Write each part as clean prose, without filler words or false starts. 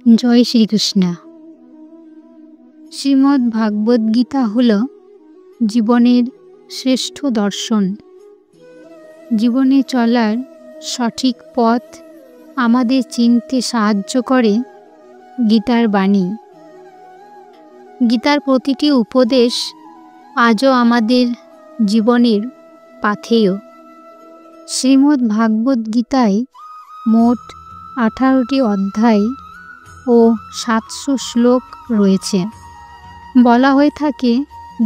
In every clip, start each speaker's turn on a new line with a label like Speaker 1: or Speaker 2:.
Speaker 1: জয় শ্রীকৃষ্ণ। শ্রীমদ্ ভাগবত গীতা হল জীবনের শ্রেষ্ঠ দর্শন। জীবনে চলার সঠিক পথ আমাদের চিনতে সাহায্য করে গীতার বাণী। গীতার প্রতিটি উপদেশ আজও আমাদের জীবনের পাথেয়। শ্রীমদ্ ভাগবত গীতায় মোট 18টি অধ্যায় ও 700 শ্লোক রয়েছে। বলা হয়ে থাকে,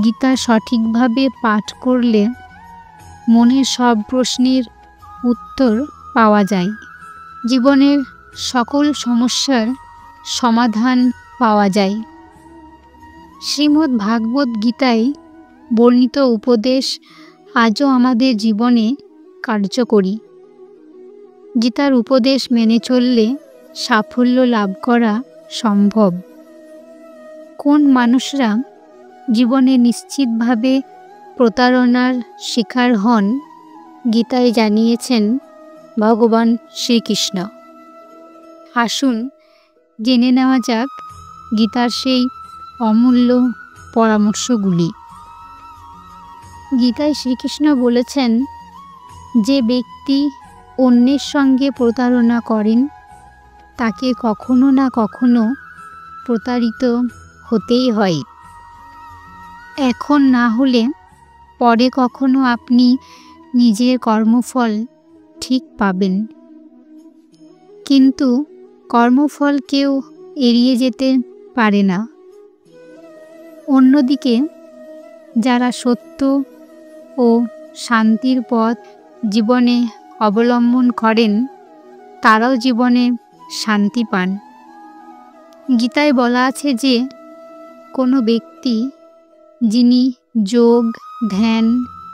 Speaker 1: গীতা সঠিকভাবে পাঠ করলে মনের সব প্রশ্নের উত্তর পাওয়া যায়। জীবনের সকল সমস্যার সমাধান পাওয়া যায়। শ্রীমদ্ ভাগবত গীতায় বর্ণিত উপদেশ আজও আমাদের জীবনে কার্যকরী। গীতার উপদেশ মেনে চললে সাফল্য লাভ করা সম্ভব। কোন মানুষরা জীবনে নিশ্চিতভাবে প্রতারণার শিকার হন, গীতায় জানিয়েছেন ভগবান শ্রীকৃষ্ণ। আসুন জেনে নেওয়া যাক গীতার সেই অমূল্য পরামর্শগুলি। গীতায় শ্রীকৃষ্ণ বলেছেন, যে ব্যক্তি অন্যের সঙ্গে প্রতারণা করেন তাকে কখনো না কখনো প্রতারিত হতেই হয়। এখন না হলে পরে কখনো আপনি নিজের কর্মফল ঠিক পাবেন। কিন্তু কর্মফল কেউ এড়িয়ে যেতে পারে না। অন্যদিকে যারা সত্য ও শান্তির পথ জীবনে অবলম্বন করেন তারাও জীবনে শান্তি পান। গীতায় বলা আছে যে কোনো ব্যক্তি যিনি যোগ ধ্যান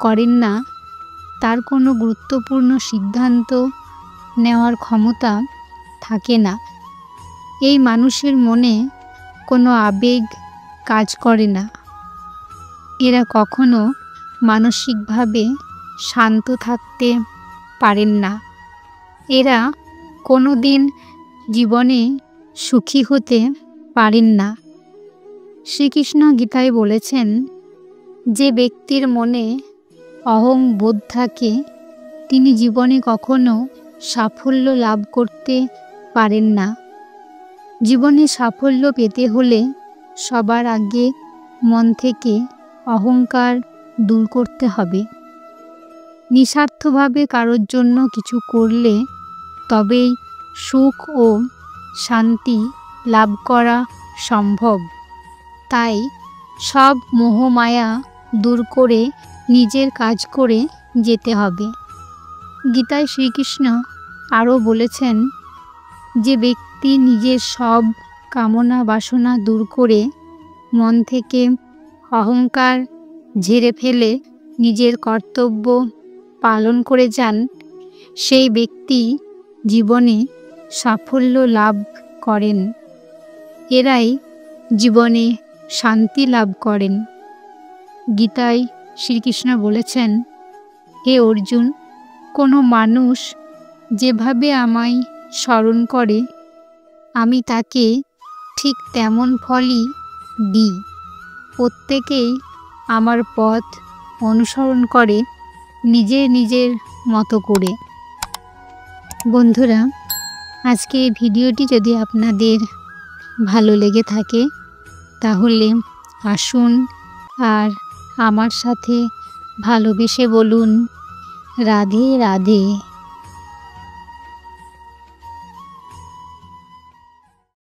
Speaker 1: করেন না তার কোনো গুরুত্বপূর্ণ সিদ্ধান্ত নেওয়ার ক্ষমতা থাকে না। এই মানুষের মনে কোনো আবেগ কাজ করে না। এরা কখনো মানসিকভাবে শান্ত থাকতে পারেন না। এরা কোনো দিন জীবনে সুখী হতে পারেন না। শ্রীকৃষ্ণ গীতায় বলেছেন, যে ব্যক্তির মনে অহং বোধ থাকে তিনি জীবনে কখনো সাফল্য লাভ করতে পারেন না। জীবনে সাফল্য পেতে হলে সবার আগে মন থেকে অহংকার দূর করতে হবে। নিঃস্বার্থভাবে কারোর জন্য কিছু করলে তবেই সুখ ও শান্তি লাভ করা সম্ভব। তাই সব মোহমায়া দূর করে নিজের কাজ করে যেতে হবে। গীতায় শ্রীকৃষ্ণ আরও বলেছেন, যে ব্যক্তি নিজের সব কামনা বাসনা দূর করে মন থেকে অহংকার ঝেড়ে ফেলে নিজের কর্তব্য পালন করে যান সেই ব্যক্তি জীবনে সাফল্য লাভ করেন। এরাই জীবনে শান্তি লাভ করেন। গীতায় শ্রীকৃষ্ণ বলেছেন, হে অর্জুন, কোনো মানুষ যেভাবে আমায় স্মরণ করে আমি তাকে ঠিক তেমন ফলই দিই। প্রত্যেকেই আমার পথ অনুসরণ করে নিজের নিজের মতো করে। বন্ধুরা, আজকে এই ভিডিওটি যদি আপনাদের ভালো লেগে থাকে তাহলে আসুন আর আমার সাথে ভালোবেসে বলুন, রাধে রাধে।